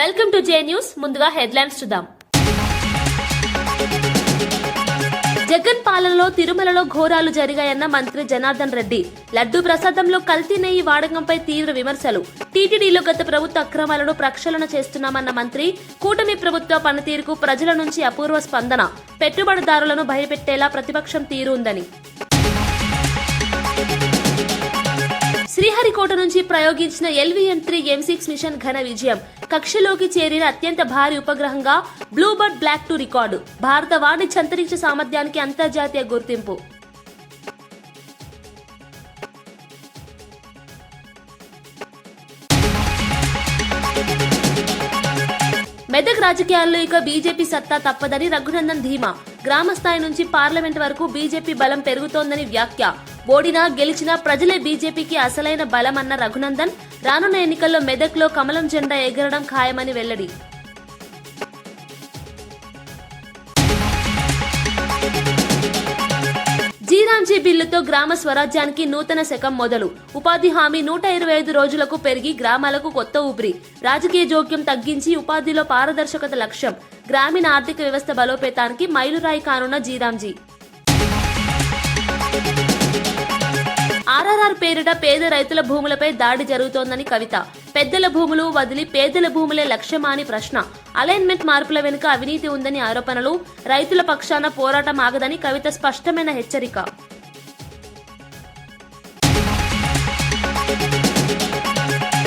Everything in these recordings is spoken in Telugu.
Welcome to J news. ముందుగా హెడ్లైన్స్ చూద్దాం. జగన్ పాలనలో తిరుమలలో ఘోరాలు జరిగాయన్న మంత్రి జనార్దన్ రెడ్డి. లడ్డూ ప్రసాదంలో కల్తీ నెయ్యి వాడకంపై తీవ్ర విమర్శలు. టీటీడీలో గత ప్రభుత్వ అక్రమాలను ప్రక్షాళన చేస్తున్నామన్న మంత్రి. కూటమి ప్రభుత్వ పనితీరుకు ప్రజల నుంచి అపూర్వ స్పందన. పెట్టుబడిదారులను భయపెట్టేలా ప్రతిపక్షం తీరు ఉందని. శ్రీహరికోట నుంచి ప్రయోగించిన LVM-3 M6 మిషన్ ఘన విజయం. కక్షలోకి చేరిన అత్యంత భారీ ఉపగ్రహంగా బ్లూబర్డ్ బ్లాక్ 2 రికార్డు. భారత వాణిజ్య అంతరిక్ష సామర్థ్యానికి అంతర్జాతీయ గుర్తింపు. మెదక్ రాజకీయాల్లో ఇక బీజేపీ సత్తా తప్పదని రఘునందన్ ధీమా. గ్రామ స్థాయి నుంచి పార్లమెంట్ వరకు బీజేపీ బలం పెరుగుతోందని వ్యాఖ్య. ఓడినా గెలిచినా ప్రజలే బీజేపీకి అసలైన బలమన్న రఘునందన్. రానున్న ఎన్నికల్లో మెదక్లో కమలం జెండా ఎగరడం ఖాయమని వెల్లడి. జీరాంజీ బిల్లుతో గ్రామ స్వరాజ్యానికి నూతన శకం మొదలు. ఉపాధి హామీ 125 రోజులకు పెరిగి గ్రామాలకు కొత్త ఊపిరి. రాజకీయ జోక్యం తగ్గించి ఉపాధిలో పారదర్శకత లక్ష్యం. గ్రామీణ ఆర్థిక వ్యవస్థ బలోపేతానికి మైలురాయి కానున్న జీరాంజీ. ఆర్ఆర్ఆర్ పేరిట పేద రైతుల భూములపై దాడి జరుగుతోందని కవిత. పెద్దల భూములు వదిలి పేదల భూములే లక్ష్యమా అని ప్రశ్న. అలైన్మెంట్ మార్పుల వెనుక అవినీతి ఉందని ఆరోపణలు. రైతుల పక్షాన పోరాటం ఆగదని కవిత స్పష్టమైన హెచ్చరిక.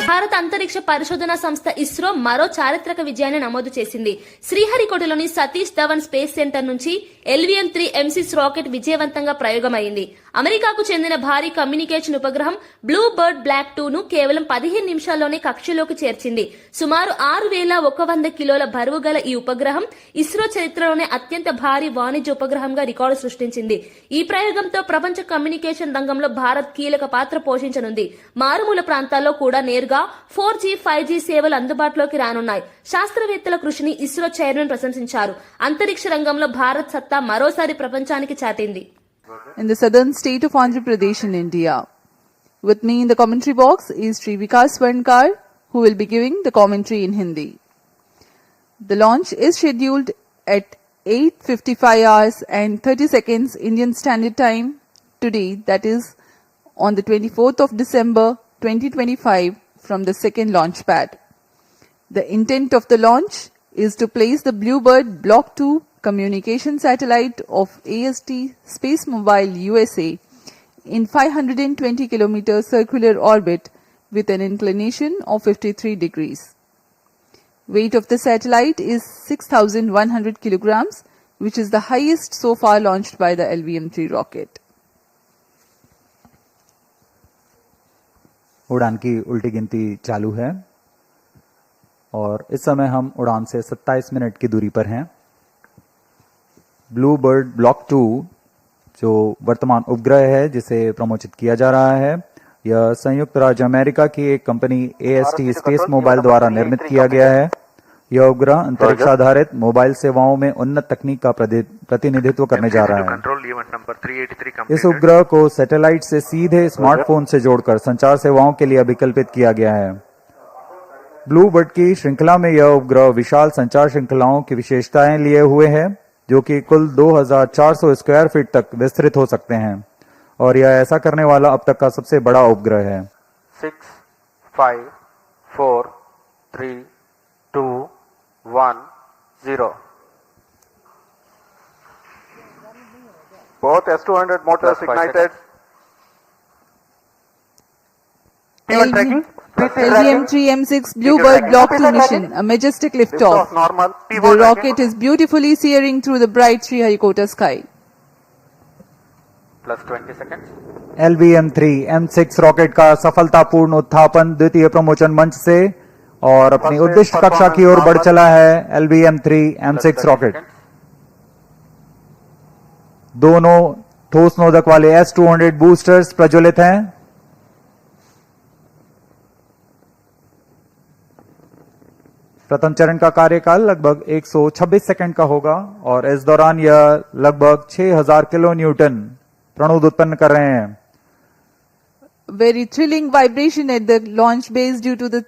భారత అంతరిక్ష పరిశోధన సంస్థ ఇస్రో మరో చారిత్రక విజయాన్ని నమోదు చేసింది. శ్రీహరికోటలోని సతీష్ ధవన్ స్పేస్ సెంటర్ నుంచి LVM-3 M6 రాకెట్ విజయవంతంగా ప్రయోగమైంది. అమెరికాకు చెందిన భారీ కమ్యూనికేషన్ ఉపగ్రహం బ్లూ బర్డ్ బ్లాక్ 2 ను కేవలం 15 నిమిషాల్లోనే కక్షలోకి చేర్చింది. సుమారు 6100 కిలోల బరువు గల ఈ ఉపగ్రహం ఇస్రో చరిత్రలోనే అత్యంత భారీ వాణిజ్య ఉపగ్రహంగా రికార్డు సృష్టించింది. ఈ ప్రయోగంతో ప్రపంచ కమ్యూనికేషన్ రంగంలో భారత్ కీలక పాత్ర పోషించనుంది. మారుమూల ప్రాంతాల్లో కూడా నేరుగా 4G, 5G సేవలు అందుబాటులోకి రానున్నాయి. శాస్త్రవేత్తల కృషిని ఇస్రో చైర్మన్ ప్రశంసించారు. అంతరిక్ష రంగంలో భారత్ సత్తా మరోసారి ప్రపంచానికి చాటింది. In the southern state of Andhra Pradesh in India. With me in the commentary box is Sri Vikas Swarnkar, who will be giving the commentary in Hindi. The launch is scheduled at 8:55 hours and 30 seconds Indian Standard Time today, that is on the 24th of December 2025 from the second launch pad. The intent of the launch is to place the Bluebird Block 2 communication satellite of AST Space Mobile USA in 520 km circular orbit with an inclination of 53 degrees. Weight of the satellite is 6,100 kilograms, which is the highest so far launched by the LVM-3 rocket. उड़ान की उल्टी गिनती चालू है और इस समय हम उड़ान से 27 मिनट की दूरी पर हैं. ब्लू बर्ड ब्लॉक 2 जो वर्तमान उपग्रह है जिसे प्रमोचित किया जा रहा है, यह संयुक्त राज्य अमेरिका की एक कंपनी AST स्पेस मोबाइल द्वारा निर्मित किया गया है. यह उपग्रह अंतरिक्ष आधारित मोबाइल सेवाओं में उन्नत तकनीक का प्रतिनिधित्व करने जा रहा है. इस उपग्रह को सैटेलाइट से सीधे स्मार्टफोन से जोड़कर संचार सेवाओं के लिए अभिकल्पित किया गया है. ब्लू बर्ड की श्रृंखला में यह उपग्रह विशाल संचार श्रृंखलाओं की विशेषताएं लिए हुए है, जो कि कुल 2400 स्क्वायर फीट तक विस्तृत हो सकते हैं और यह ऐसा करने वाला अब तक का सबसे बड़ा उपग्रह है. 6, 5, 4, 3, 2, 1, 0. Both S200 motors ignited. LVM-3 M6 Bluebird Block 2 mission, a majestic liftoff. The rocket is beautifully searing through the bright Sriharikota sky. Plus 20 seconds. LVM-3 M6 rocket का सफलतापूर्ण उत्थापन द्वितीय प्रमोचन मंच से और अपनी उद्दिष्ट कक्षा की ओर बढ़ चला है. LVM-3 M6 रॉकेट दोनों ठोस नोदक वाले S200 बूस्टर्स प्रज्वलित हैं. प्रथम चरण का कार्यकाल लगभग 126 सेकंड का होगा और इस दौरान यह लगभग 6000 किलो न्यूटन प्रणोद उत्पन्न कर रहे हैं. very thrilling vibration at the launch base due to the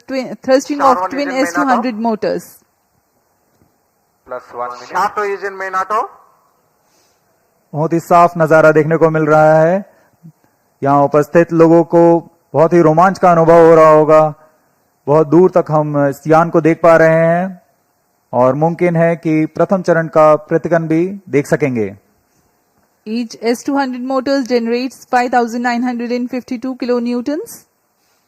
thrusting of Normal twin engine main S200 motors. Plus 1 minute. Shato is in main auto. बहुत ही साफ नजारा देखने को मिल रहा है। यहाँ उपस्थित लोगों को बहुत ही रोमांच का अनुभव हो रहा होगा। बहुत दूर तक हम इस यान को देख पा रहे हैं और मुमकिन है कि प्रथम चरण का प्रतिगन भी देख सकेंगे। Each S200 motors generates 5,952 kilonewtons.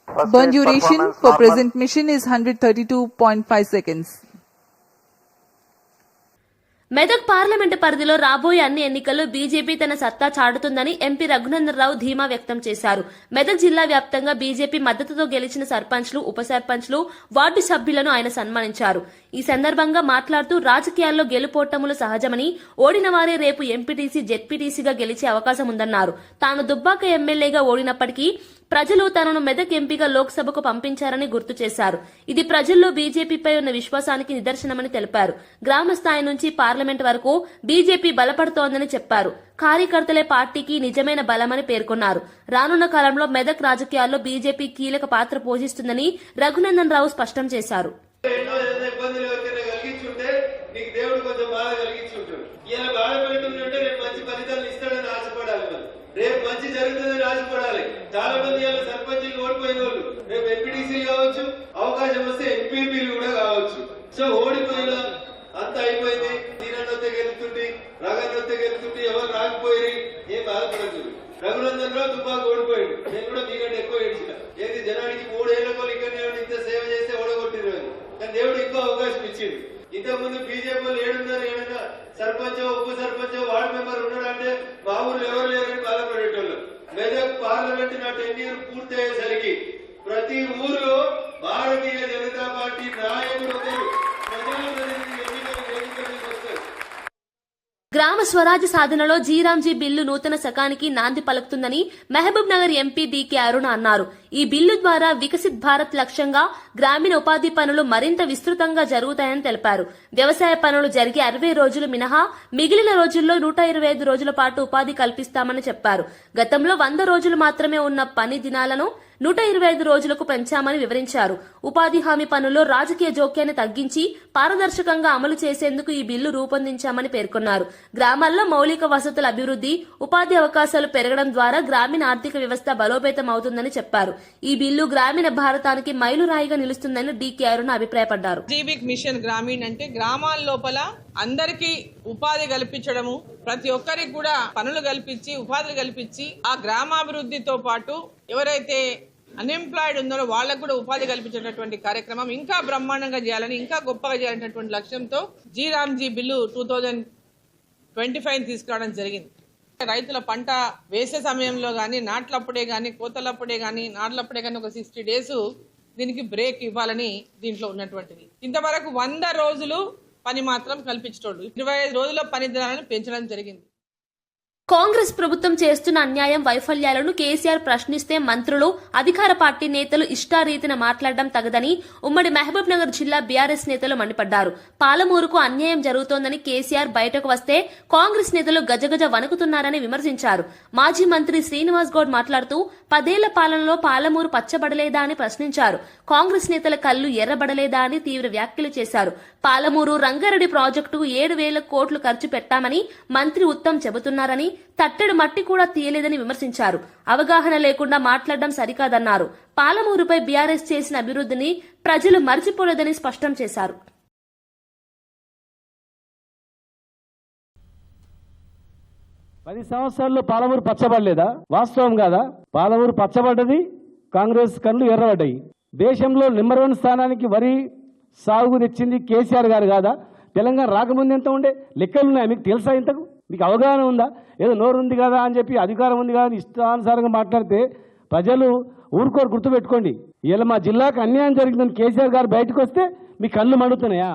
First Burn stage duration performance for normal. present mission is 132.5 seconds. Medak parliament పరిధిలో రాబోయే అన్ని ఎన్నికల్లో బీజేపీ తన సత్తా చాటుతుందని ఎంపీ రఘునందన్ రావు ధీమా వ్యక్తం చేశారు. మెదక్ జిల్లా వ్యాప్తంగా బీజేపీ మద్దతుతో గెలిచిన సర్పంచ్లు, ఉప సర్పంచ్లు, వార్డు సభ్యులను ఆయన సన్మానించారు. ఈ సందర్భంగా మాట్లాడుతూ రాజకీయాల్లో గెలుపోటములు సహజమని, ఓడిన వారే రేపు ఎంపీటీసీ, జెడ్పీటీసీగా గెలిచే అవకాశం ఉందన్నారు. తాను దుబ్బాక ఎమ్మెల్యేగా ఓడినప్పటికీ ప్రజలు తనను మెదక్ ఎంపీగా లోక్సభకు పంపించారని గుర్తు చేశారు. ఇది ప్రజల్లో బీజేపీపై ఉన్న విశ్వాసానికి నిదర్శనమని తెలిపారు. గ్రామ స్థాయి నుంచి పార్లమెంట్ వరకు బీజేపీ బలపడుతోందని చెప్పారు. కార్యకర్తలే పార్టీకి నిజమైన బలమని పేర్కొన్నారు. రానున్న కాలంలో మెదక్ రాజకీయాల్లో బీజేపీ కీలక పాత్ర పోషిస్తుందని రఘునందన్ రావు స్పష్టం చేశారు. ఇబ్బందులు ఎవరికైనా కలిగించుంటే నీకు దేవుడు కొంచెం బాధ కలిగించుంటాడు. ఇలా బాధ పెడుతుంటే రేపు మంచి ఫలితాలు ఇస్తాడని ఆశపడాలి. మనం రేపు మంచి జరుగుతుందని ఆశపడాలి. చాలా మంది ఇలా సర్పంచులు ఓడిపోయిన వాళ్ళు రేపు ఎంపీటీసీలు కావచ్చు, అవకాశం వస్తే ఎంపీపీలు కూడా కావచ్చు. సో ఓడిపోయిన అంత అయిపోయింది. తీరనొత్తే గెలుతుంది, రగనొత్తే గెలుతుంది, ఎవరు రాకపోయి ఏం బాధపడదు. రఘునందన్ రావు దుబ్బాకు ఓడిపోయాడు. నేను కూడా మీకంటే ఎక్కువ ఏడ్చిన. ఏది జనానికి 3 ఏళ్లకు ఇక్కడ ఇంత సేవ చేస్తే ఓడగొట్టిరు అని. కానీ దేవుడు ఇంకో అవకాశం ఇచ్చింది. ఇంతకుముందు బీజేపీ వాళ్ళు ఏడున్నారు, ఏడన్నా సర్పంచ్, ఉప సర్పంచ్, వార్డు మెంబర్ ఉన్నాడంటే మా ఊర్లో ఎవరు లేరని బాధపడేటోళ్ళు. మెదక్ పార్లమెంట్ నా 10 ఇయర్ పూర్తి అయ్యేసరికి ప్రతి ఊర్లో భారతీయ జనతా పార్టీ నాయకుడు ఒకరు ప్రజాప్రతినిధి ఎన్నికలు వేదికలకు వస్తారు. గ్రామ స్వరాజ్య సాధనలో జీరాంజీ బిల్లు నూతన శకానికి నాంది పలుకుతుందని మహబూబ్ నగర్ ఎంపీ డీకే అరుణ అన్నారు. ఈ బిల్లు ద్వారా వికసిత్ భారత్ లక్ష్యంగా గ్రామీణ ఉపాధి పనులు మరింత విస్తృతంగా జరుగుతాయని తెలిపారు. వ్యవసాయ పనులు జరిగే 60 రోజులు మినహా మిగిలిన రోజుల్లో 125 రోజుల పాటు ఉపాధి కల్పిస్తామని చెప్పారు. గతంలో 100 రోజులు మాత్రమే ఉన్న పని దినాలను 125 రోజులకు పెంచామని వివరించారు. ఉపాధి హామీ పనుల్లో రాజకీయ జోక్యాన్ని తగ్గించి పారదర్శకంగా అమలు చేసేందుకు ఈ బిల్లు రూపొందించామని పేర్కొన్నారు. గ్రామాల్లో మౌలిక వసతుల అభివృద్ధి, ఉపాధి అవకాశాలు పెరగడం ద్వారా గ్రామీణ ఆర్థిక వ్యవస్థ బలోపేతం అవుతుందని చెప్పారు. ఈ బిల్లు గ్రామీణ భారతానికి మైలురాయిగా నిలుస్తుందని డీకే అరుణ అభిప్రాయపడ్డారు. జీవిక్ మిషన్ గ్రామీణ్ అంటే గ్రామాల లోపల అందరికీ ఉపాధి కల్పించడము, ప్రతి ఒక్కరికి కూడా పనులు కల్పించి ఉపాధి కల్పించి ఆ గ్రామాభివృద్ధితో పాటు ఎవరైతే అన్ఎంప్లాయిడ్ ఉన్నారో వాళ్ళకు కూడా ఉపాధి కల్పించేటటువంటి కార్యక్రమం ఇంకా బ్రహ్మాండంగా చేయాలని, ఇంకా గొప్పగా చేయాలనేటువంటి లక్ష్యంతో జీరాంజీ బిల్లు 2025 తీసుకురావడం జరిగింది. రైతుల పంట వేసే సమయంలో గానీ, నాట్లప్పుడే గానీ, కోతలప్పుడే గానీ, నాట్లప్పుడే గానీ ఒక 60 డేస్ దీనికి బ్రేక్ ఇవ్వాలని దీంట్లో ఉన్నటువంటిది. ఇంతవరకు 100 రోజులు పని మాత్రం కల్పించేటోళ్ళు 25 రోజుల పని దినాలను పెంచడం జరిగింది. కాంగ్రెస్ ప్రభుత్వం చేస్తున్న అన్యాయం, వైఫల్యాలను కేసీఆర్ ప్రశ్నిస్తే మంత్రులు, అధికార పార్టీ నేతలు ఇష్టారీతిన మాట్లాడడం తగదని ఉమ్మడి మహబూబ్ నగర్ జిల్లా బీఆర్ఎస్ నేతలు మండిపడ్డారు. పాలమూరుకు అన్యాయం జరుగుతోందని కేసీఆర్ బయటకు వస్తే కాంగ్రెస్ నేతలు గజగజ వణుకుతున్నారని విమర్శించారు. మాజీ మంత్రి శ్రీనివాస్ గౌడ్ మాట్లాడుతూ 10 ఏళ్ల పాలనలో పాలమూరు పచ్చబడలేదా అని ప్రశ్నించారు. కాంగ్రెస్ నేతల కళ్లు ఎర్రబడలేదా అని తీవ్ర వ్యాఖ్యలు చేశారు. పాలమూరు రంగారెడ్డి ప్రాజెక్టుకు 7,000 కోట్లు ఖర్చు పెట్టామని మంత్రి ఉత్తమ్ చెబుతున్నారని, తట్టెడు మట్టి కూడా తీయలేదని విమర్శించారు. అవగాహన లేకుండా మాట్లాడడం సరికాదన్నారు. పాలమూరుపై బీఆర్ఎస్ చేసిన అభివృద్ధిని ప్రజలు మర్చిపోలేదని స్పష్టం చేశారు. పది సంవత్సరాల్లో పాలమూరు పచ్చబడలేదా? వాస్తవం కాదా? పాలమూరు పచ్చబడ్డది, కాంగ్రెస్ కళ్ళు ఎర్రబడ్డాయి. దేశంలో నెంబర్ 1 స్థానానికి వరి సాగు తెచ్చింది కేసీఆర్ గారు కాదా? తెలంగాణ రాకముందు ఎంత ఉండే లెక్కలున్నాయి మీకు తెలుసా? ఇంతకు మీకు అవగాహన ఉందా? ఏదో నోరు ఉంది కదా అని చెప్పి, అధికారం ఉంది కదా అని ఇష్టానుసారంగా మాట్లాడితే ప్రజలు ఊరుకోరు. గుర్తుపెట్టుకోండి, ఇలా మా జిల్లాకు అన్యాయం జరిగిందని కేసీఆర్ గారు బయటకు వస్తే మీ కళ్ళు మండుతున్నాయా?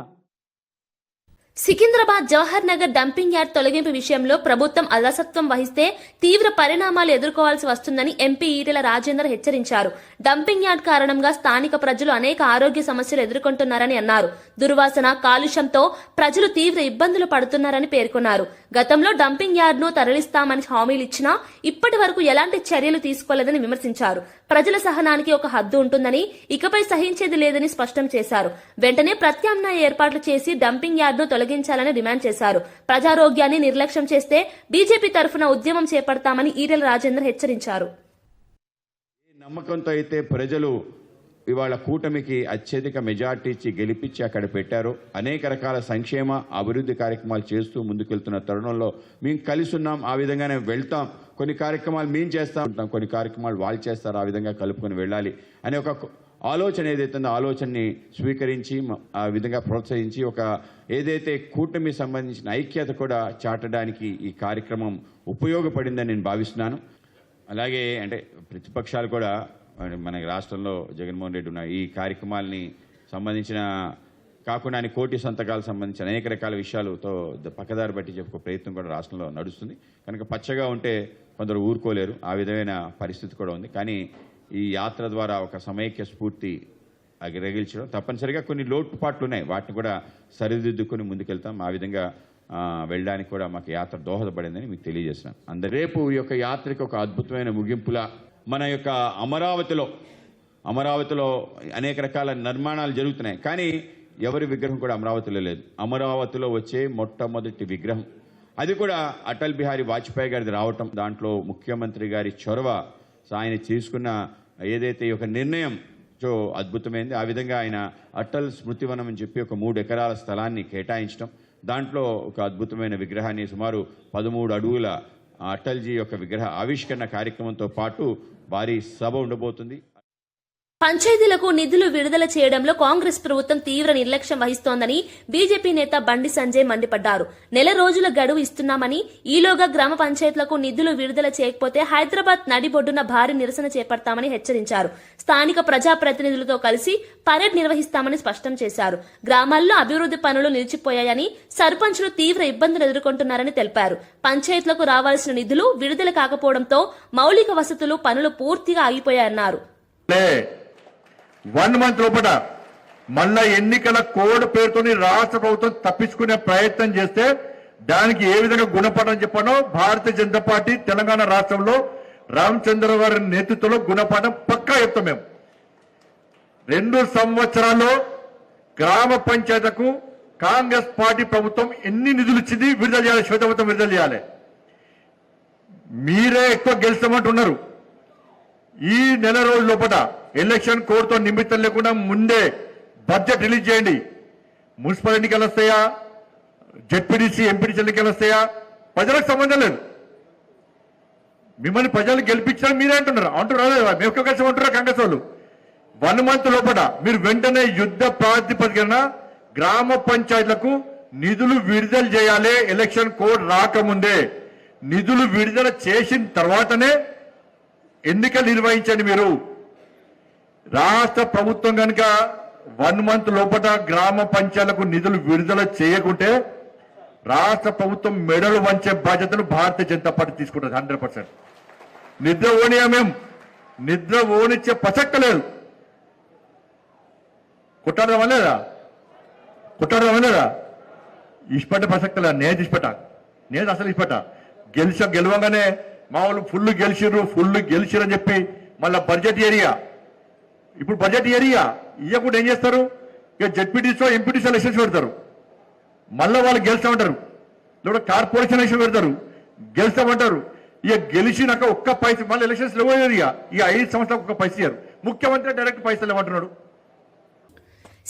సికింద్రాబాద్ జవహర్ నగర్ డంపింగ్ యార్డ్ తొలగింపు విషయంలో ప్రభుత్వం అలసత్వం వహిస్తే తీవ్ర పరిణామాలు ఎదుర్కోవాల్సి వస్తుందని ఎంపీ ఈటెల రాజేందర్ హెచ్చరించారు. డంపింగ్ యార్డ్ కారణంగా స్థానిక ప్రజలు అనేక ఆరోగ్య సమస్యలు ఎదుర్కొంటున్నారని అన్నారు. దుర్వాసన, కాలుష్యంతో ప్రజలు తీవ్ర ఇబ్బందులు పడుతున్నారని పేర్కొన్నారు. గతంలో డంపింగ్ యార్డ్ ను తరలిస్తామని హామీలిచ్చినా ఇప్పటి వరకు ఎలాంటి చర్యలు తీసుకోలేదని విమర్శించారు. ప్రజల సహనానికి ఒక హద్దు ఉంటుందని, ఇకపై సహించేది లేదని స్పష్టం చేశారు. వెంటనే ప్రత్యామ్నాయ ఏర్పాట్లు చేసి డంపింగ్ యార్డును తొలగించాలని డిమాండ్ చేశారు. ప్రజారోగ్యాన్ని నిర్లక్ష్యం చేస్తే బీజేపీ తరఫున ఉద్యమం చేపడతామని ఈటెల రాజేందర్ హెచ్చరించారు. నమ్మకంతో అయితే ప్రజలు ఇవాళ కూటమికి అత్యధిక మెజార్టీ ఇచ్చి గెలిపించి అక్కడ పెట్టారు. అనేక రకాల సంక్షేమ అభివృద్ధి కార్యక్రమాలు చేస్తూ ముందుకెళ్తున్న తరుణంలో మేము కలిసి ఉన్నాం. ఆ విధంగానే వెళ్తాం. కొన్ని కార్యక్రమాలు మేము చేస్తూ ఉంటాం, కొన్ని కార్యక్రమాలు వాళ్ళు చేస్తారు. ఆ విధంగా కలుపుకొని వెళ్ళాలి అనే ఒక ఆలోచన ఏదైతే ఉందో ఆలోచనని స్వీకరించి ఆ విధంగా ప్రోత్సహించి ఒక ఏదైతే కూటమి సంబంధించిన ఐక్యత కూడా చాటడానికి ఈ కార్యక్రమం ఉపయోగపడిందని నేను భావిస్తున్నాను. అలాగే అంటే ప్రతిపక్షాలు కూడా మన రాష్ట్రంలో జగన్మోహన్ రెడ్డి ఉన్న ఈ కార్యక్రమాలని సంబంధించిన కాకుండా కోటి సంతకాలకు సంబంధించిన అనేక రకాల విషయాలతో పక్కదారి బట్టి చెప్పుకో ప్రయత్నం కూడా రాష్ట్రంలో నడుస్తుంది. కనుక పచ్చగా ఉంటే కొందరు ఊరుకోలేరు. ఆ విధమైన పరిస్థితి కూడా ఉంది. కానీ ఈ యాత్ర ద్వారా ఒక సమైక్య స్ఫూర్తి రగిల్చడం తప్పనిసరిగా కొన్ని లోటుపాట్లు ఉన్నాయి. వాటిని కూడా సరిదిద్దుకొని ముందుకెళ్తాం. ఆ విధంగా వెళ్ళడానికి కూడా మాకు యాత్ర దోహదపడిందని మీకు తెలియజేస్తున్నాను. రేపు ఈ యొక్క యాత్రకి ఒక అద్భుతమైన ముగింపులా మన యొక్క అమరావతిలో అనేక రకాల నిర్మాణాలు జరుగుతున్నాయి. కానీ ఎవరి విగ్రహం కూడా అమరావతిలో లేదు. అమరావతిలో వచ్చే మొట్టమొదటి విగ్రహం అది కూడా అటల్ బిహారీ వాజ్పేయి గారిది రావటం, దాంట్లో ముఖ్యమంత్రి గారి చొరవ, ఆయన తీసుకున్న ఏదైతే ఒక నిర్ణయం అద్భుతమైంది. ఆ విధంగా ఆయన అటల్ స్మృతివనం అని చెప్పి ఒక 3 ఎకరాల స్థలాన్ని కేటాయించడం, దాంట్లో ఒక అద్భుతమైన విగ్రహాన్ని సుమారు 13 అడుగుల అటల్జీ యొక్క విగ్రహ ఆవిష్కరణ కార్యక్రమంతో పాటు భారీ సభ ఉండబోతుంది. పంచాయతీలకు నిధులు విడుదల చేయడంలో కాంగ్రెస్ ప్రభుత్వం తీవ్ర నిర్లక్ష్యం వహిస్తోందని బీజేపీ నేత బండి సంజయ్ మండిపడ్డారు. నెల రోజుల గడువు ఇస్తున్నామని, ఈలోగా గ్రామ పంచాయతీలకు నిధులు విడుదల చేయకపోతే హైదరాబాద్ నడిబొడ్డున భారీ నిరసన చేపడతామని హెచ్చరించారు. స్థానిక ప్రజాప్రతినిధులతో కలిసి పరేడ్ నిర్వహిస్తామని స్పష్టం చేశారు. గ్రామాల్లో అభివృద్ధి పనులు నిలిచిపోయాయని, సర్పంచులు తీవ్ర ఇబ్బందులు ఎదుర్కొంటున్నారని తెలిపారు. పంచాయతీలకు రావాల్సిన నిధులు విడుదల కాకపోవడంతో మౌలిక వసతులు పనులు పూర్తిగా ఆగిపోయాయన్నారు. 1 మంత్ లోపల మళ్ళా ఎన్నికల కోడ్ పేరుతోని రాష్ట్ర ప్రభుత్వం తప్పించుకునే ప్రయత్నం చేస్తే దానికి ఏ విధంగా గుణపాఠం చెప్పానో భారతీయ జనతా పార్టీ తెలంగాణ రాష్ట్రంలో రామచంద్ర గారి నేతృత్వంలో గుణపాఠం పక్కా చెప్తాం. మేము 2 సంవత్సరాల్లో గ్రామ పంచాయతీలకు కాంగ్రెస్ పార్టీ ప్రభుత్వం ఎన్ని నిధులు ఇచ్చింది విడుదల చేయాలి, శ్వేతపత్రం విడుదల చేయాలి. మీరే ఎక్కువ గెలుస్తామంటున్నారు. ఈ నెల రోజుల లోపల ఎలక్షన్ కోడ్తో నిమిత్తం లేకుండా ముందే బడ్జెట్ రిలీజ్ చేయండి. మున్సిపల్ ఎన్నికలు వస్తాయా, జెడ్పీటీసీ ఎంపీటీసీ ఎన్నికలు వస్తాయా, ప్రజలకు సంబంధం లేదు. మిమ్మల్ని ప్రజలు గెలిపించాలని మీరే అంటున్నారు. మేము కలిసి అంటున్నారు కాంగ్రెస్ వాళ్ళు. 1 మంత్ లోపల మీరు వెంటనే యుద్ధ ప్రాతిపదికన గ్రామ పంచాయతీలకు నిధులు విడుదల చేయాలి. ఎలక్షన్ కోడ్ రాకముందే నిధులు విడుదల చేసిన తర్వాతనే ఎన్నికలు నిర్వహించండి. మీరు రాష్ట్ర ప్రభుత్వం కనుక 1 మంత్ లోపల గ్రామ పంచాయతీలకు నిధులు విడుదల చేయకుంటే రాష్ట్ర ప్రభుత్వం మెడలు వంచే బాధ్యతను భారతీయ జనతా పార్టీ తీసుకుంటుంది 100%. నిద్ర ఓనియా మేము నిద్ర ఓనిచ్చే ప్రసక్తి లేదు. కొట్టాడదామా లేదా ఇష్టపడ్డ ప్రసక్తి లేదు. నేను అసలు ఇష్టపడ్డా గెలవంగానే మా వాళ్ళు ఫుల్ గెలిచిరని చెప్పి మళ్ళీ బడ్జెట్ ఏరియా ఇప్పుడు బడ్జెట్ ఏరియా ఇవ్వకుండా ఏం చేస్తారు? ఇక జెడ్పీటీసో ఎంపీటీసో ఎలక్షన్స్ పెడతారు. మళ్ళీ వాళ్ళు గెలుస్తామంటారు. లేదా కార్పొరేషన్ ఎలక్షన్ పెడతారు, గెలుస్తామంటారు. ఇక గెలిచినాక ఒక్క పైసలు మళ్ళీ ఎలక్షన్స్ లేవు. ఇక 5 సంవత్సరాలకు ఒక్క పైసలు ఇయ్యారు. ముఖ్యమంత్రి డైరెక్ట్ పైసలు ఇవ్వమంటున్నాడు.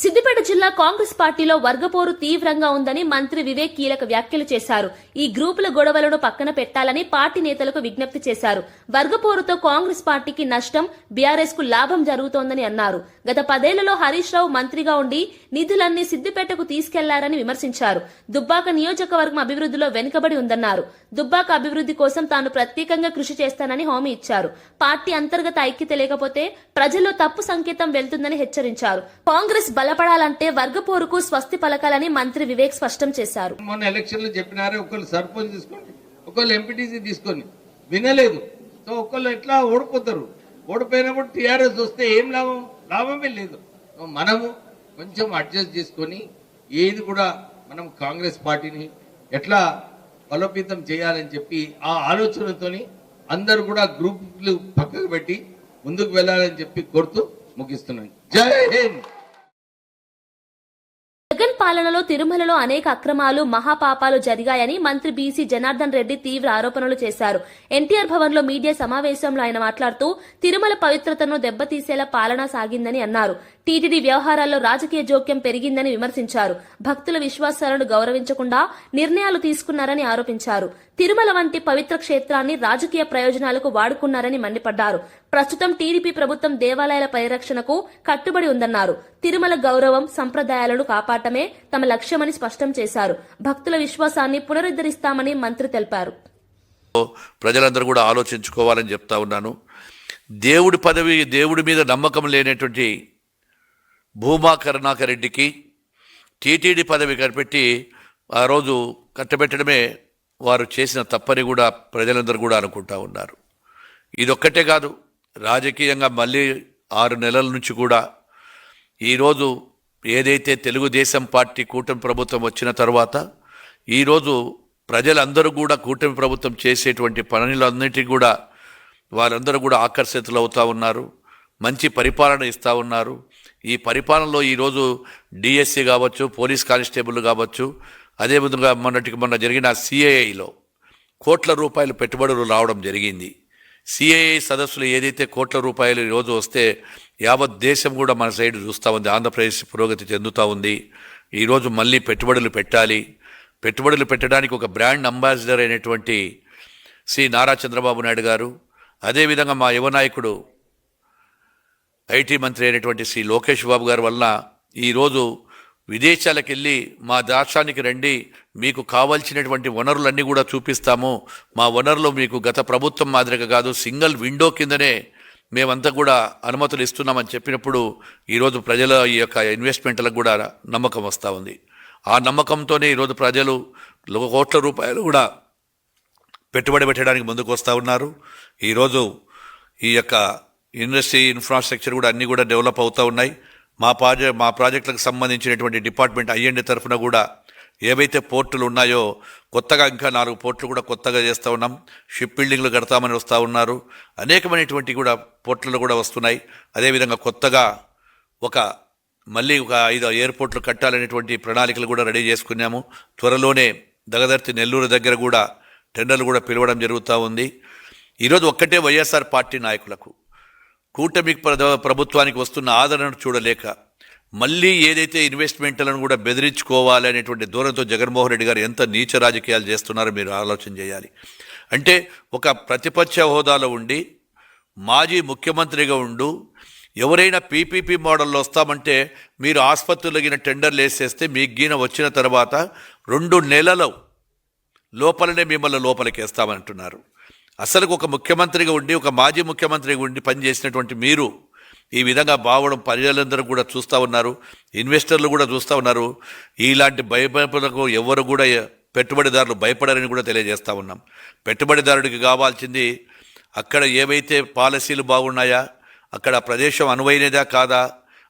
సిద్దిపేట జిల్లా కాంగ్రెస్ పార్టీలో వర్గపోరు తీవ్రంగా ఉందని మంత్రి వివేక్ కీలక వ్యాఖ్యలు చేశారు. ఈ గ్రూపుల గొడవలను పక్కన పెట్టాలని పార్టీ నేతలకు విజ్ఞప్తి చేశారు. వర్గపోరుతో కాంగ్రెస్ పార్టీకి నష్టం, బీఆర్ఎస్ కు లాభం జరుగుతోందని అన్నారు. గత 10 ఏళ్లలో హరీష్ రావు మంత్రిగా ఉండి నిధులన్నీ సిద్దిపేటకు తీసుకెళ్లారని విమర్శించారు. దుబ్బాక నియోజకవర్గం అభివృద్ధిలో వెనుకబడి ఉందన్నారు. దుబ్బాక అభివృద్ధి కోసం తాను ప్రత్యేకంగా కృషి చేస్తానని హామీ ఇచ్చారు. పార్టీ అంతర్గత ఐక్యత లేకపోతే ప్రజల్లో తప్పు సంకేతం వెళ్తుందని హెచ్చరించారు. కాంగ్రెస్ బలపడాలంటే వర్గపోరుకు స్వస్తి పలకాలని మంత్రి వివేక్ స్పష్టం చేశారు. మొన్న ఎలక్షన్లు చెప్పినారే, ఒకళ్ళు సర్పంచ్ తీసుకోండి, ఒకళ్ళు ఎంపీటీసీ తీసుకొని వినలేదు. సో ఒకళ్ళు ఎట్లా ఓడిపోతారు. ఓడిపోయినప్పుడు టీఆర్ఎస్ వస్తే ఏం లాభమే లేదు. మనము కొంచెం అడ్జస్ట్ చేసుకొని ఏది కూడా మనం కాంగ్రెస్ పార్టీని ఎట్లా బలోపేతం చేయాలని చెప్పి ఆ ఆలోచనతోని అందరూ కూడా గ్రూపులు పక్కకు పెట్టి ముందుకు వెళ్ళాలని చెప్పి కోరుతూ ముగిస్తున్నాను. జై హింద్. జగన్ పాలనలో తిరుమలలో అనేక అక్రమాలు మహాపాపాలు జరిగాయని మంత్రి బీసీ జనార్దన్ రెడ్డి తీవ్ర ఆరోపణలు చేశారు. ఎన్టీఆర్ భవన్ లో మీడియా సమావేశంలో ఆయన మాట్లాడుతూ తిరుమల పవిత్రతను దెబ్బతీసేలా పాలన సాగిందని అన్నారు. టీటీడీ వ్యవహారాల్లో రాజకీయ జోక్యం పెరిగిందని విమర్శించారు. భక్తుల విశ్వాసాలను గౌరవించకుండా నిర్ణయాలు తీసుకున్నారని ఆరోపించారు. తిరుమల వంటి పవిత్ర క్షేత్రాన్ని రాజకీయ ప్రయోజనాలకు వాడుకున్నారని మండిపడ్డారు. ప్రస్తుతం టీడీపీ ప్రభుత్వం దేవాలయాల పరిరక్షణకు కట్టుబడి ఉందన్నారు. తిరుమల గౌరవం సంప్రదాయాలను కాపాడటమే తమ లక్ష్యమని స్పష్టం చేశారు. భక్తుల విశ్వాసాన్ని పునరుద్ధరిస్తామని మంత్రి తెలిపారు. ప్రజలందరూ కూడా ఆలోచించుకోవాలని చెప్తా ఉన్నాను. దేవుడి పదవి, దేవుడి మీద నమ్మకం లేనటువంటి భూమా కరుణాకర్ రెడ్డికి టీటీడీ పదవి కనిపెట్టి ఆ రోజు కట్టబెట్టడమే వారు చేసిన తప్పని కూడా ప్రజలందరూ కూడా అనుకుంటా ఉన్నారు. ఇదొక్కటే కాదు, రాజకీయంగా మళ్ళీ 6 నెలల నుంచి కూడా ఈరోజు ఏదైతే తెలుగుదేశం పార్టీ కూటమి ప్రభుత్వం వచ్చిన తర్వాత ఈరోజు ప్రజలందరూ కూడా కూటమి ప్రభుత్వం చేసేటువంటి పనులన్నిటికీ కూడా వారందరూ కూడా ఆకర్షితులు అవుతూ ఉన్నారు. మంచి పరిపాలన ఇస్తూ ఉన్నారు. ఈ పరిపాలనలో ఈరోజు డిఎస్సి కావచ్చు, పోలీస్ కానిస్టేబుల్ కావచ్చు, అదేవిధంగా మొన్న జరిగిన సిఐఐలో కోట్ల రూపాయలు పెట్టుబడులు రావడం జరిగింది. సిఐఐ సదస్సులు ఏదైతే కోట్ల రూపాయలు ఈరోజు వస్తే యావత్ దేశం కూడా మన సైడ్ చూస్తూ ఉంది. ఆంధ్రప్రదేశ్ పురోగతి చెందుతూ ఉంది. ఈరోజు మళ్ళీ పెట్టుబడులు పెట్టాలి. పెట్టుబడులు పెట్టడానికి ఒక బ్రాండ్ అంబాసిడర్ అయినటువంటి శ్రీ నారా చంద్రబాబు నాయుడు గారు, అదేవిధంగా మా యువ నాయకుడు ఐటీ మంత్రి అయినటువంటి శ్రీ లోకేష్ బాబు గారి వల్ల ఈరోజు విదేశాలకు వెళ్ళి మా రాష్ట్రానికి రండి, మీకు కావాల్సినటువంటి వనరులన్నీ కూడా చూపిస్తాము, మా వనరులు మీకు గత ప్రభుత్వం మాదిరిగా కాదు, సింగిల్ విండో కిందనే మేమంతా కూడా అనుమతులు ఇస్తున్నామని చెప్పినప్పుడు ఈరోజు ప్రజల ఈ యొక్క ఇన్వెస్ట్మెంట్లకు కూడా నమ్మకం వస్తూ ఉంది. ఆ నమ్మకంతోనే ఈరోజు ప్రజలు కోట్ల రూపాయలు కూడా పెట్టుబడి పెట్టడానికి ముందుకు వస్తూ ఉన్నారు. ఈరోజు ఈ యొక్క ఇండస్ట్రీ ఇన్ఫ్రాస్ట్రక్చర్ కూడా అన్నీ కూడా డెవలప్ అవుతూ ఉన్నాయి. మా ప్రాజెక్టులకు సంబంధించినటువంటి డిపార్ట్మెంట్ ఐఎండి తరఫున కూడా ఏవైతే పోర్టులు ఉన్నాయో కొత్తగా ఇంకా 4 పోర్టులు కూడా కొత్తగా చేస్తూ ఉన్నాం. షిప్ బిల్డింగ్లు కడతామని వస్తూ ఉన్నారు. అనేకమైనటువంటి కూడా పోర్టులు కూడా వస్తున్నాయి. అదేవిధంగా కొత్తగా మళ్ళీ ఒక 5 ఎయిర్పోర్ట్లు కట్టాలనేటువంటి ప్రణాళికలు కూడా రెడీ చేసుకున్నాము. త్వరలోనే దగదర్తి నెల్లూరు దగ్గర కూడా టెండర్లు కూడా పిలవడం జరుగుతూ ఉంది. ఈరోజు ఒక్కటే వైఎస్ఆర్ పార్టీ నాయకులకు కూటమి ప్రభుత్వానికి వస్తున్న ఆదరణను చూడలేక మళ్ళీ ఏదైతే ఇన్వెస్ట్మెంట్లను కూడా బెదిరించుకోవాలి అనేటువంటి ధోరణితో జగన్మోహన్ రెడ్డి గారు ఎంత నీచ రాజకీయాలు చేస్తున్నారో మీరు ఆలోచన చేయాలి. అంటే ఒక ప్రతిపక్ష హోదాలో ఉండి మాజీ ముఖ్యమంత్రిగా ఉండు ఎవరైనా పీపీపీ మోడల్లో వస్తామంటే మీరు ఆసుపత్రులగిన టెండర్లు వేసేస్తే మీకు గీన వచ్చిన తర్వాత 2 నెలల లోపలనే మిమ్మల్ని లోపలికి వేస్తామంటున్నారు. అసలు ఒక ముఖ్యమంత్రిగా ఉండి, ఒక మాజీ ముఖ్యమంత్రిగా ఉండి పనిచేసినటువంటి మీరు ఈ విధంగా బావడం ప్రజలందరూ కూడా చూస్తూ ఉన్నారు. ఇన్వెస్టర్లు కూడా చూస్తూ ఉన్నారు. ఇలాంటి భయపడకు ఎవరు కూడా పెట్టుబడిదారులు భయపడరని కూడా తెలియజేస్తూ ఉన్నాం. పెట్టుబడిదారుడికి కావాల్సింది అక్కడ ఏవైతే పాలసీలు బాగున్నాయా, అక్కడ ప్రదేశం అనువైనదా కాదా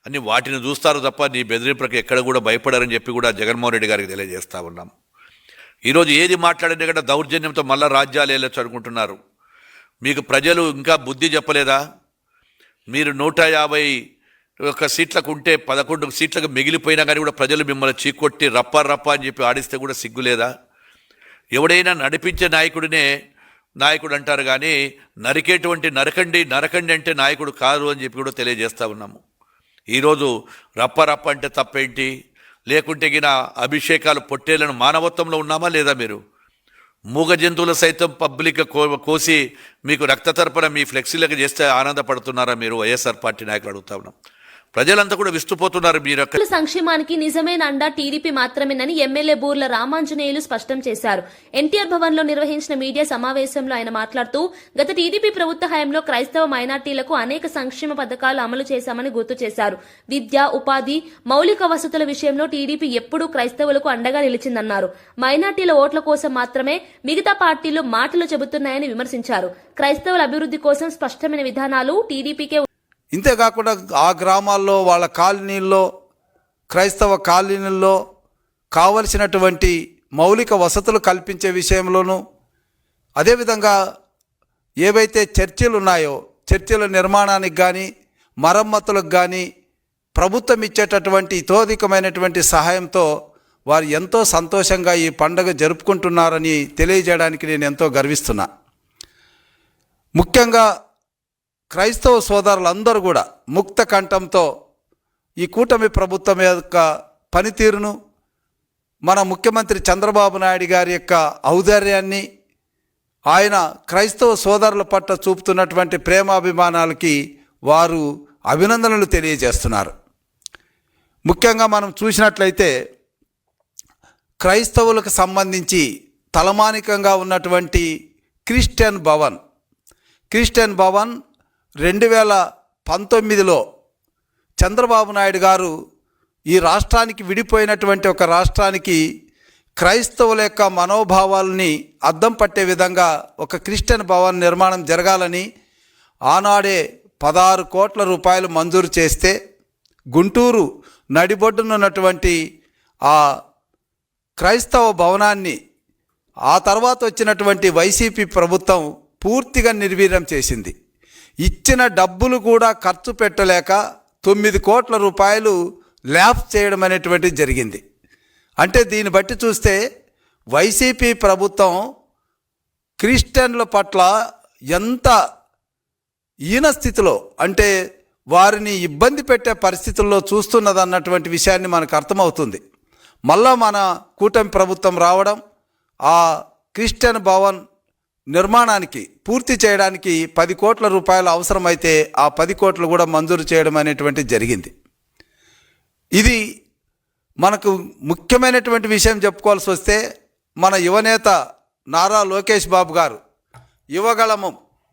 అని వాటిని చూస్తారు తప్ప నీ బెదిరింపులకు ఎక్కడ కూడా భయపడరని చెప్పి కూడా జగన్మోహన్ రెడ్డి గారికి తెలియజేస్తూ ఉన్నాం. ఈరోజు ఏది మాట్లాడినా కూడా దౌర్జన్యంతో మళ్ళా రాజ్యాలు వెళ్ళొచ్చు అనుకుంటున్నారు. మీకు ప్రజలు ఇంకా బుద్ధి చెప్పలేదా? మీరు 151 సీట్లకు ఉంటే 11 సీట్లకు మిగిలిపోయినా కానీ కూడా ప్రజలు మిమ్మల్ని చీకొట్టి రప్ప అని చెప్పి ఆడిస్తే కూడా సిగ్గులేదా? ఎవడైనా నడిపించే నాయకుడు అంటారు కానీ నరికేటువంటి నరకండి అంటే నాయకుడు కాదు అని చెప్పి కూడా తెలియజేస్తూ ఉన్నాము. ఈరోజు రప్ప అంటే తప్పేంటి? లేకుంటే గిన అభిషేకాలు పొట్టేలను మానవత్వంలో ఉన్నామా లేదా? మీరు మూగ జంతువులు సైతం పబ్లిక్ కోసి మీకు రక్త తర్పణ మీ ఫ్లెక్సీలకు చేస్తే ఆనందపడుతున్నారా మీరు? వైఎస్ఆర్ పార్టీ నాయకులు అడుగుతా ఉన్నాం. ప్రజలంతా కూడా విస్తుపోతున్నారు. మీరు సంక్షేమానికి నిజమైన అండా టీడీపీ మాత్రమేనని ఎమ్మెల్యే బూర్ల రామాంజనేయులు స్పష్టం చేశారు. ఎన్టీఆర్ భవన్ లో నిర్వహించిన మీడియా సమావేశంలో ఆయన మాట్లాడుతూ గత టీడీపీ ప్రభుత్వ హయాంలో క్రైస్తవ మైనార్టీలకు అనేక సంక్షేమ పథకాలు అమలు చేశామని గుర్తు చేశారు. విద్య, ఉపాధి, మౌలిక వసతుల విషయంలో టీడీపీ ఎప్పుడూ క్రైస్తవులకు అండగా నిలిచిందన్నారు. మైనార్టీల ఓట్ల కోసం మాత్రమే మిగతా పార్టీలు మాటలు చెబుతున్నాయని విమర్శించారు. క్రైస్తవుల అభివృద్ధి కోసం స్పష్టమైన విధానాలు టీడీపీకే. ఇంతేకాకుండా ఆ గ్రామాల్లో వాళ్ళ కాలనీల్లో, క్రైస్తవ కాలనీల్లో కావలసినటువంటి మౌలిక వసతులు కల్పించే విషయంలోనూ, అదేవిధంగా ఏవైతే చర్చిలు ఉన్నాయో చర్చిల నిర్మాణానికి కానీ మరమ్మతులకు కానీ ప్రభుత్వం ఇచ్చేటటువంటి ఇతోధికమైనటువంటి సహాయంతో వారు ఎంతో సంతోషంగా ఈ పండుగ జరుపుకుంటున్నారని తెలియజేయడానికి నేను ఎంతో గర్విస్తున్నా. ముఖ్యంగా క్రైస్తవ సోదరులందరూ కూడా ముక్త కంఠంతో ఈ కూటమి ప్రభుత్వం యొక్క పనితీరును, మన ముఖ్యమంత్రి చంద్రబాబు నాయుడు గారి యొక్క ఔదార్యాన్ని, ఆయన క్రైస్తవ సోదరుల పట్ల చూపుతున్నటువంటి ప్రేమాభిమానాలకి వారు అభినందనలు తెలియజేస్తున్నారు. ముఖ్యంగా మనం చూసినట్లయితే క్రైస్తవులకు సంబంధించి తలమానికంగా ఉన్నటువంటి క్రిస్టియన్ భవన్ 2019లో చంద్రబాబు నాయుడు గారు ఈ రాష్ట్రానికి విడిపోయినటువంటి ఒక రాష్ట్రానికి క్రైస్తవుల యొక్క మనోభావాలని అద్దం పట్టే విధంగా ఒక క్రిస్టియన్ భవన్ నిర్మాణం జరగాలని ఆనాడే 16 కోట్ల రూపాయలు మంజూరు చేస్తే గుంటూరు నడిబొడ్డునున్నటువంటి ఆ క్రైస్తవ భవనాన్ని ఆ తర్వాత వచ్చినటువంటి వైసీపీ ప్రభుత్వం పూర్తిగా నిర్వీర్యం చేసింది. ఇచ్చిన డబ్బులు కూడా ఖర్చు పెట్టలేక 9 కోట్ల రూపాయలు ల్యాప్స్ చేయడం అనేటువంటిది జరిగింది. అంటే దీన్ని బట్టి చూస్తే వైసీపీ ప్రభుత్వం క్రిస్టియన్ల పట్ల ఎంత ఈన స్థితిలో, అంటే వారిని ఇబ్బంది పెట్టే పరిస్థితుల్లో చూస్తున్నదన్నటువంటి విషయాన్ని మనకు అర్థమవుతుంది. మళ్ళా మన కూటమి ప్రభుత్వం రావడం, ఆ క్రిస్టియన్ భవన్ నిర్మాణానికి పూర్తి చేయడానికి 10 కోట్ల రూపాయలు అవసరమైతే ఆ 10 కోట్లు కూడా మంజూరు చేయడం అనేటువంటిది జరిగింది. ఇది మనకు ముఖ్యమైనటువంటి విషయం చెప్పుకోవాల్సి వస్తే, మన యువనేత నారా లోకేష్ బాబు గారు యువగళము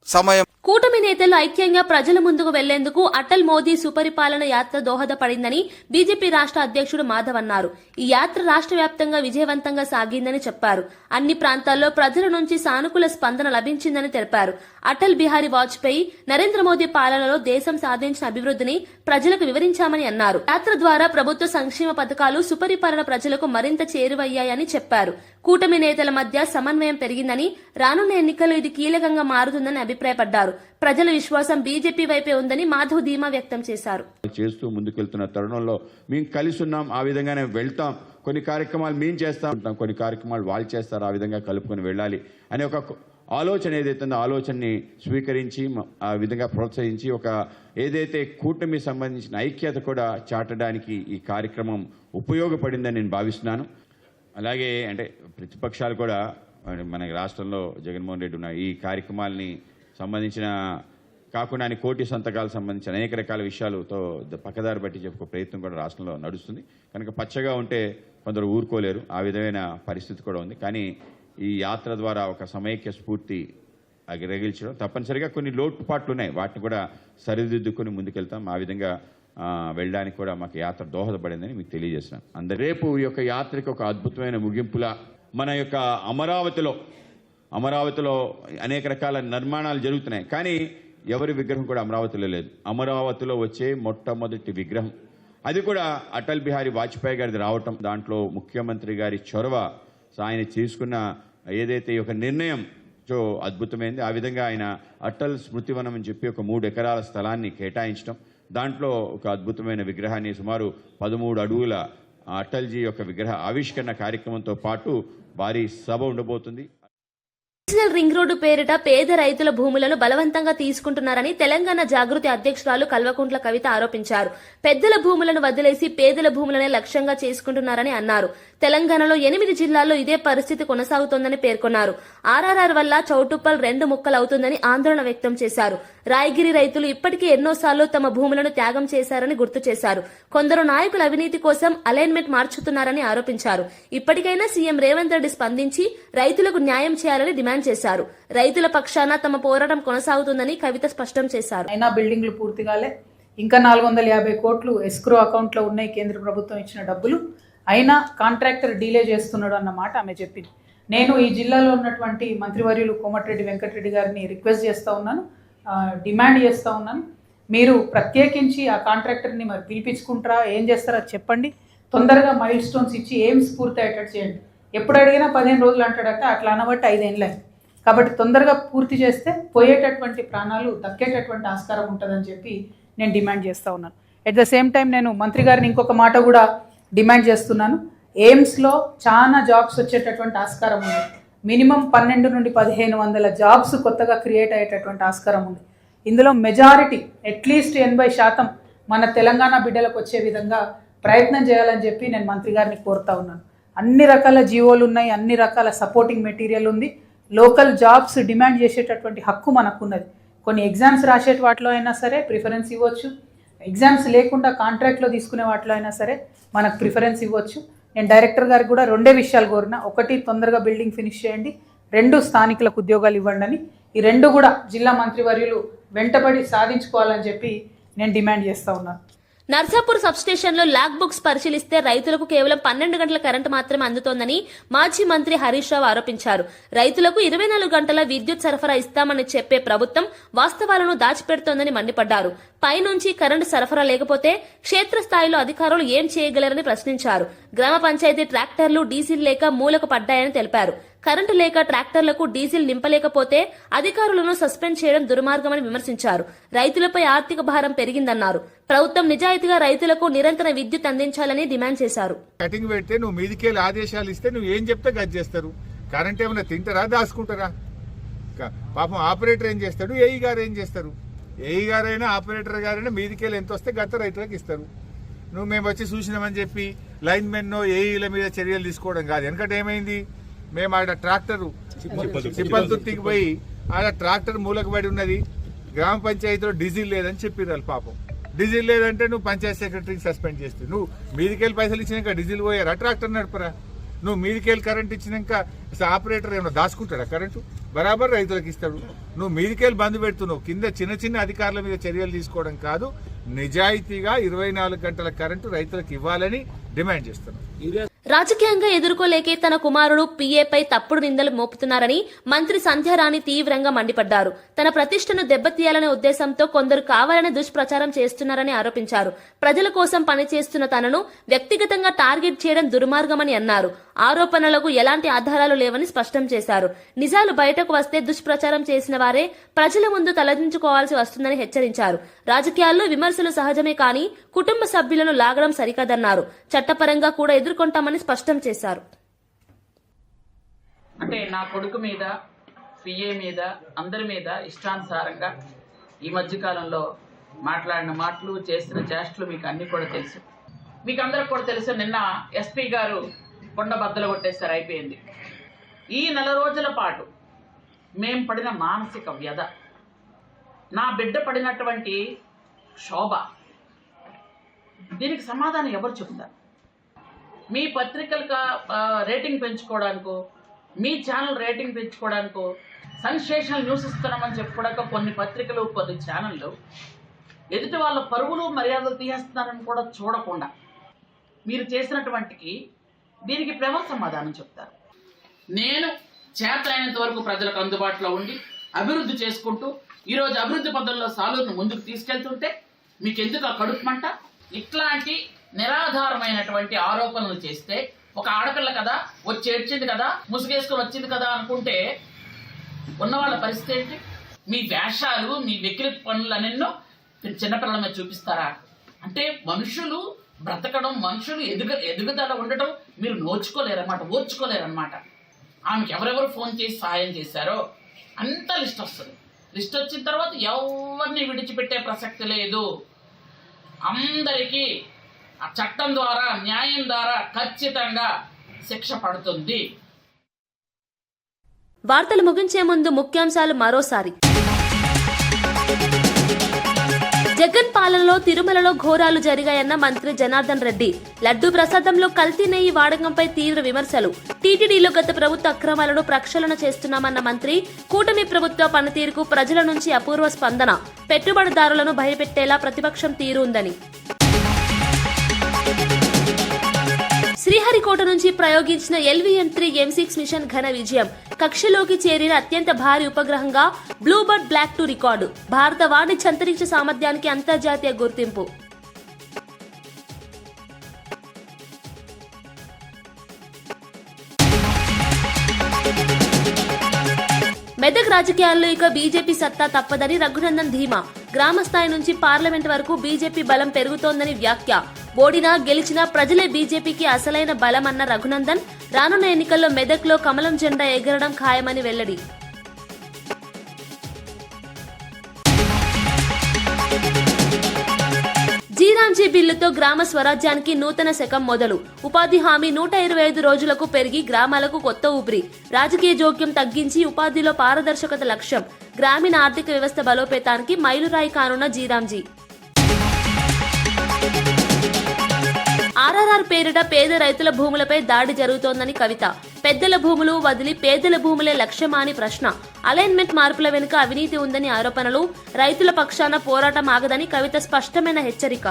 సమయం కూటమి నేతలు ఐక్యంగా ప్రజల ముందుకు వెళ్లేందుకు అటల్ మోదీ సుపరిపాలన యాత్ర దోహదపడిందని బీజేపీ రాష్ట్ర అధ్యక్షుడు మాధవ్ అన్నారు. ఈ యాత్ర రాష్ట్ర వ్యాప్తంగా విజయవంతంగా సాగిందని చెప్పారు. అన్ని ప్రాంతాల్లో ప్రజల నుంచి సానుకూల స్పందన లభించిందని తెలిపారు. అటల్ బిహారీ వాజ్పేయి, నరేంద్ర మోదీ పాలనలో దేశం సాధించిన అభివృద్ధిని ప్రజలకు వివరించామని అన్నారు. యాత్ర ద్వారా ప్రభుత్వ సంక్షేమ పథకాలు సుపరిపాలన ప్రజలకు మరింత చేరువయ్యాయని చెప్పారు. కూటమి నేతల మధ్య సమన్వయం పెరిగిందని, రానున్న ఎన్నికల్లో ఇది కీలకంగా మారుతుందని అభిప్రాయపడ్డారు. ప్రజల విశ్వాసం బీజేపీ వైపే ఉందని మాధవ్ ధీమా వ్యక్తం చేశారు. చేస్తూ ముందుకెళ్తున్న తరుణంలో మేము కలిసి ఉన్నాం, ఆ విధంగానే వెళ్తాం. కొన్ని కార్యక్రమాలు మేము చేస్తాం, కొన్ని కార్యక్రమాలు వాళ్ళు చేస్తారు, ఆ విధంగా కలుపుకొని వెళ్ళాలి అనే ఒక ఆలోచన ఏదైతే ఉందో ఆలోచనని స్వీకరించి ఆ విధంగా ప్రోత్సహించి ఒక ఏదైతే కూటమి సంబంధించిన ఐక్యత కూడా చాటడానికి ఈ కార్యక్రమం ఉపయోగపడిందని నేను భావిస్తున్నాను. అలాగే అంటే ప్రతిపక్షాలు కూడా మన రాష్ట్రంలో జగన్మోహన్ రెడ్డి ఉన్న ఈ కార్యక్రమాలని సంబంధించిన కాకుండా కోటి సంతకాలకు సంబంధించిన అనేక రకాల విషయాలతో పక్కదారి బట్టి చెప్పుకో ప్రయత్నం కూడా రాష్ట్రంలో నడుస్తుంది. కనుక పచ్చగా ఉంటే కొందరు ఊరుకోలేరు, ఆ విధమైన పరిస్థితి కూడా ఉంది. కానీ ఈ యాత్ర ద్వారా ఒక సమైక్య స్ఫూర్తి రగిల్చడం, తప్పనిసరిగా కొన్ని లోటుపాట్లు ఉన్నాయి, వాటిని కూడా సరిదిద్దుకొని ముందుకెళ్తాం. ఆ విధంగా వెళ్ళడానికి కూడా మాకు యాత్ర దోహదపడిందని మీకు తెలియజేస్తున్నాను. అందరూ రేపు ఈ యొక్క యాత్రకి ఒక అద్భుతమైన ముగింపులా మన యొక్క అమరావతిలో అనేక రకాల నిర్మాణాలు జరుగుతున్నాయి, కానీ ఎవరి విగ్రహం కూడా అమరావతిలో లేదు. అమరావతిలో వచ్చే మొట్టమొదటి విగ్రహం అది కూడా అటల్ బిహారీ వాజ్పేయి గారిది రావటం, దాంట్లో ముఖ్యమంత్రి గారి చొరవ, ఆయన తీసుకున్న ఏదైతే ఒక నిర్ణయం చో అద్భుతమైంది. ఆ విధంగా ఆయన అటల్ స్మృతివనం అని చెప్పి ఒక 3 ఎకరాల స్థలాన్ని కేటాయించడం, దాంట్లో ఒక అద్భుతమైన విగ్రహాన్ని సుమారు 13 అడుగుల అటల్జీ యొక్క విగ్రహ ఆవిష్కరణ కార్యక్రమంతో పాటు భారీ సభ ఉండబోతుంది. నేషనల్ రింగ్ రోడ్డు పేరిట పేద రైతుల భూములను బలవంతంగా తీసుకుంటున్నారని తెలంగాణ జాగృతి అధ్యక్షురాలు కల్వకుంట్ల కవిత ఆరోపించారు. పెద్దల భూములను వదిలేసి పేదల భూములనే లక్ష్యంగా చేసుకుంటున్నారని అన్నారు. తెలంగాణలో 8 జిల్లాల్లో ఇదే పరిస్థితి కొనసాగుతోందని పేర్కొన్నారు. ఆర్ఆర్ఆర్ వల్ల చౌటుప్పల్ 2 ముక్కలవుతుందని ఆందోళన వ్యక్తం చేశారు. రాయగిరి రైతులు ఇప్పటికే ఎన్నోసార్లు తమ భూములను త్యాగం చేశారని గుర్తు చేశారు. కొందరు నాయకుల అవినీతి కోసం అలైన్మెంట్ మార్చుతున్నారని ఆరోపించారు. ఇప్పటికైనా సీఎం రేవంత్ రెడ్డి స్పందించి రైతులకు న్యాయం చేయాలని డిమాండ్ చేశారు. రైతుల పక్షాన తమ పోరాటం కొనసాగుతుందని కవిత స్పష్టం చేశారు. అయినా బిల్డింగ్లు పూర్తిగాలే, ఇంకా 450 కోట్లు ఎస్క్రో అకౌంట్లో ఉన్నాయి, కేంద్ర ప్రభుత్వం ఇచ్చిన డబ్బులు, అయినా కాంట్రాక్టర్ డీలే చేస్తున్నాడు అన్నమాట ఆమె చెప్పింది. నేను ఈ జిల్లాలో ఉన్నటువంటి మంత్రివర్యులు కోమటిరెడ్డి వెంకటరెడ్డి గారిని రిక్వెస్ట్ చేస్తూ ఉన్నాను, డిమాండ్ చేస్తూ ఉన్నాను, మీరు ప్రత్యేకించి ఆ కాంట్రాక్టర్ని మరి పిలిపించుకుంటారా, ఏం చేస్తారో చెప్పండి. తొందరగా మైల్ స్టోన్స్ ఇచ్చి ఏం పూర్తి అయ్యేటట్టు చేయండి. ఎప్పుడు అడిగినా 15 రోజులు అంటాడట, అట్లా అనబట్టి 5 ఏళ్ళు. కాబట్టి తొందరగా పూర్తి చేస్తే పోయేటటువంటి ప్రాణాలు దక్కేటటువంటి ఆస్కారం ఉంటుందని చెప్పి నేను డిమాండ్ చేస్తూ ఉన్నాను. ఎట్ ద సేమ్ టైం నేను మంత్రి గారిని ఇంకొక మాట కూడా డిమాండ్ చేస్తున్నాను. ఎయిమ్స్లో చాలా జాబ్స్ వచ్చేటటువంటి ఆస్కారం ఉంది. మినిమం 12 నుండి 1500 జాబ్స్ కొత్తగా క్రియేట్ అయ్యేటటువంటి ఆస్కారం ఉంది. ఇందులో మెజారిటీ అట్లీస్ట్ 80% మన తెలంగాణ బిడ్డలకు వచ్చే విధంగా ప్రయత్నం చేయాలని చెప్పి నేను మంత్రి గారిని కోరుతా ఉన్నాను. అన్ని రకాల జీవోలు ఉన్నాయి, అన్ని రకాల సపోర్టింగ్ మెటీరియల్ ఉంది. లోకల్ జాబ్స్ డిమాండ్ చేసేటటువంటి హక్కు మనకున్నది. కొన్ని ఎగ్జామ్స్ రాసే వాటిలో అయినా సరే ప్రిఫరెన్స్ ఇవ్వచ్చు, ఎగ్జామ్స్ లేకుండా కాంట్రాక్ట్లో తీసుకునే వాటిలో అయినా సరే మనకు ప్రిఫరెన్స్ ఇవ్వచ్చు. నేను డైరెక్టర్ గారికి కూడా 2 విషయాలు కోరినా. 1, తొందరగా బిల్డింగ్ ఫినిష్ చేయండి. 2, స్థానికులకు ఉద్యోగాలు ఇవ్వండి అని. ఈ 2 కూడా జిల్లా మంత్రివర్యులు వెంటబడి సాధించుకోవాలని చెప్పి నేను డిమాండ్ చేస్తూ ఉన్నాను. నర్సాపూర్ సబ్స్టేషన్లో ల్యాగ్ బుక్స్ పరిశీలిస్తే రైతులకు కేవలం 12 గంటల కరెంటు మాత్రమే అందుతోందని మాజీ మంత్రి హరీష్ రావు ఆరోపించారు. రైతులకు 24 గంటల విద్యుత్ సరఫరా ఇస్తామని చెప్పే ప్రభుత్వం వాస్తవాలను దాచిపెడుతోందని మండిపడ్డారు. పైనుంచి కరెంటు సరఫరా లేకపోతే క్షేత్రస్థాయిలో అధికారులు ఏం చేయగలరని ప్రశ్నించారు. గ్రామ పంచాయతీ ట్రాక్టర్లు డీజిల్ లేక మూలకు పడ్డాయని తెలిపారు. కరెంటు లేక ట్రాక్టర్లకు డీజిల్ నింపలేకపోతే అధికారులను సస్పెండ్ చేయడం దుర్మార్గమని విమర్శించారు. రైతులపై ఆర్థిక భారం పెరిగిందన్నారు. ప్రభుత్వం నిజాయితీగా రైతులకు నిరంతర విద్యుత్ అందించాలని డిమాండ్ చేశారు. కటింగ్ పెడితే నువ్వు మీదికెళ్ళి ఆదేశాలు ఇస్తే నువ్వు ఏం చెప్తే గది చేస్తారు. కరెంట్ ఏమైనా తింటారా, దాచుకుంటారా? పాపం ఆపరేటర్ ఏం చేస్తాడు, ఏఈ గారు ఏం చేస్తారు? ఏఈ గారైనా ఆపరేటర్ గారైనా మీదికెళ్ళి ఎంత వస్తే గత రైతులకు ఇస్తారు. నువ్వు మేము వచ్చి చూసినామని చెప్పి లైన్ మెన్ ఏఈల మీద చర్యలు తీసుకోవడం కాదు. ఎందుకంటే ఏమైంది, మేము ఆడ ట్రాక్టర్ చిప్పల్తుర్తికి పోయి ఆడ ట్రాక్టర్ మూలకు పడి ఉన్నది, గ్రామ పంచాయతీలో డీజిల్ లేదని చెప్పిర్రు. పాపం డీజిల్ లేదంటే నువ్వు పంచాయత్ సెక్రటరీకి సస్పెండ్ చేస్తావు. నువ్వు మీదికెళ్ళి పైసలు ఇచ్చినాక డీజిల్ పోయారా, ట్రాక్టర్ నడపరా? నువ్వు మీదికెళ్ళి కరెంట్ ఇచ్చినాక ఆపరేటర్ ఏమైనా దాచుకుంటాడా కరెంటు? బరాబర్ రైతులకు ఇస్తాడు. నువ్వు మీదికెళ్ళి బంద్ పెడుతున్నావు. కింద చిన్న చిన్న అధికారుల మీద చర్యలు తీసుకోవడం కాదు, నిజాయితీగా 24 గంటల కరెంటు రైతులకు ఇవ్వాలని డిమాండ్ చేస్తున్నాం. రాజకీయంగా ఎదుర్కోలేకే తన కుమారుడు పీఏపై తప్పుడు నిందలు మోపుతున్నారని మంత్రి సంధ్యారాణి తీవ్రంగా మండిపడ్డారు. తన ప్రతిష్టను దెబ్బతీయాలనే ఉద్దేశంతో కొందరు కావాలని దుష్ప్రచారం చేస్తున్నారని ఆరోపించారు. ప్రజల కోసం పనిచేస్తున్న తనను వ్యక్తిగతంగా టార్గెట్ చేయడం దుర్మార్గమని అన్నారు. ఆరోపణలకు ఎలాంటి ఆధారాలు లేవని స్పష్టం చేశారు. నిజాలు బయటకు వస్తే దుష్ప్రచారం చేసిన వారే ప్రజల ముందు తలదించుకోవాల్సి వస్తుందని హెచ్చరించారు. రాజకీయాల్లో విమర్శలు సహజమే కానీ కుటుంబ సభ్యులను లాగడం సరికాదన్నారు. చట్టపరంగా కూడా ఎదుర్కొంటామని స్పష్టం చేశారు. అంటే నా కొడుకు మీద, పిఏ మీద, అందరి మీద ఇష్టానుసారంగా ఈ మధ్యకాలంలో మాట్లాడిన మాటలు, చేసిన చేష్టలు మీకు అన్ని కూడా తెలుసు. మీకు అందరికి కూడా తెలుసు. నిన్న ఎస్పీ గారు కొండ బద్దలు కొట్టేశారు, అయిపోయింది. ఈ 4 రోజుల పాటు మేం పడిన మానసిక వ్యధ, నా బిడ్డ పడినటువంటి శోభ, దీనికి సమాధానం ఎవరు చెప్తారు? మీ పత్రికలకు రేటింగ్ పెంచుకోవడానికో, మీ ఛానల్ రేటింగ్ పెంచుకోవడానికో, సెన్సేషనల్ న్యూస్ ఇస్తున్నామని చెప్పుకోవడానికి కొన్ని పత్రికలు, కొన్ని ఛానళ్ళు ఎదుటి వాళ్ళ పరువులు మర్యాదలు తీసేస్తున్నారని కూడా చూడకుండా మీరు చేసినటువంటికి దీనికి ప్రేమ సమాధానం చెప్తారు. నేను చేతనైనంత వరకు ప్రజలకు అందుబాటులో ఉండి అభివృద్ధి చేసుకుంటూ ఈరోజు అభివృద్ధి పదంలో సాలూరును ముందుకు తీసుకెళ్తుంటే మీకు ఎందుకు ఆ కడుపుమంట? ఇట్లాంటి నిరాధారమైనటువంటి ఆరోపణలు చేస్తే ఒక ఆడపిల్ల కదా, వచ్చి ఏడ్చింది కదా, ముసుగేసుకొని వచ్చింది కదా అనుకుంటే ఉన్నవాళ్ళ పరిస్థితి ఏంటి? మీ వేషాలు, మీ వెకిలి పనులనెన్నో చిన్నపిల్లల మీద చూపిస్తారా? అంటే మనుషులు బ్రతకడం, మనుషులు ఎదుగుదల ఉండటం మీరు ఓర్చుకోలేరన్నమాట. ఆమెకి ఎవరెవరు ఫోన్ చేసి సహాయం చేశారో అంతా లిస్ట్ వస్తుంది. లిస్ట్ వచ్చిన తర్వాత ఎవరిని విడిచిపెట్టే ప్రసక్తి లేదు. అందరికీ ఆ చట్టం ద్వారా, న్యాయం ద్వారా ఖచ్చితంగా శిక్ష పడుతుంది. వార్తలు ముగించే ముందు ముఖ్యాంశాలు మరోసారి. జగన్ పాలనలో తిరుమలలో ఘోరాలు జరిగాయన్న మంత్రి జనార్దన్ రెడ్డి. లడ్డూ ప్రసాదంలో కల్తీ నెయ్యి వాడకంపై తీవ్ర విమర్శలు. టీటీడీలో గత ప్రభుత్వ అక్రమాలను ప్రక్షాళన చేస్తున్నామన్న మంత్రి. కూటమి ప్రభుత్వ పనితీరుకు ప్రజల నుంచి అపూర్వ స్పందన. పెట్టుబడిదారులను భయపెట్టేలా ప్రతిపక్షం తీరు ఉందని. శ్రీహరికోట నుంచి ప్రయోగించిన LVM-3 M6 మిషన్ ఘన విజయం. కక్షలోకి చేరిన అత్యంత భారీ ఉపగ్రహంగా బ్లూబర్డ్ బ్లాక్ 2 రికార్డు. భారత వాణిజ్య అంతరిక్ష సామర్థ్యానికి అంతర్జాతీయ గుర్తింపు. మెదక్ రాజకీయాల్లో ఇక బీజేపీ సత్తా తప్పదని రఘునందన్ ధీమా. గ్రామ స్థాయి నుంచి పార్లమెంట్ వరకు బీజేపీ బలం పెరుగుతోందని వ్యాఖ్య. ఓడినా గెలిచినా ప్రజలే బీజేపీకి అసలైన బలమన్న రఘునందన్ రానున్న ఎన్నికల్లో మెదక్లో కమలం జెండా ఎగరడం ఖాయమని వెల్లడి. జీరాంజీ బిల్లుతో గ్రామ స్వరాజ్యానికి నూతన శకం మొదలు. ఉపాధి హామీ 125 రోజులకు పెరిగి గ్రామాలకు కొత్త ఊపిరి. రాజకీయ జోక్యం తగ్గించి ఉపాధిలో పారదర్శకత లక్ష్యం. గ్రామీణ ఆర్థిక వ్యవస్థ బలోపేతానికి మైలురాయి కానున్న జీరాంజీ. ఆర్ఆర్ఆర్ పేరిట పేద రైతుల భూములపై దాడి జరుగుతోందని కవిత. పెద్దల భూములు వదిలి పేదల భూములే లక్ష్యమా అని ప్రశ్న. అలైన్మెంట్ మార్పుల వెనుక అవినీతి ఉందని ఆరోపణలు. రైతుల పక్షాన పోరాటం ఆగదని కవిత స్పష్టమైన హెచ్చరిక.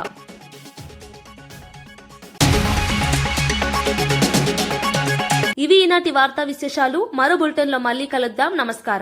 ఇవి ఈనాటి వార్తా విశేషాలు. మరో బులెటిన్లో మళ్ళీ కలుద్దాం. నమస్కారం.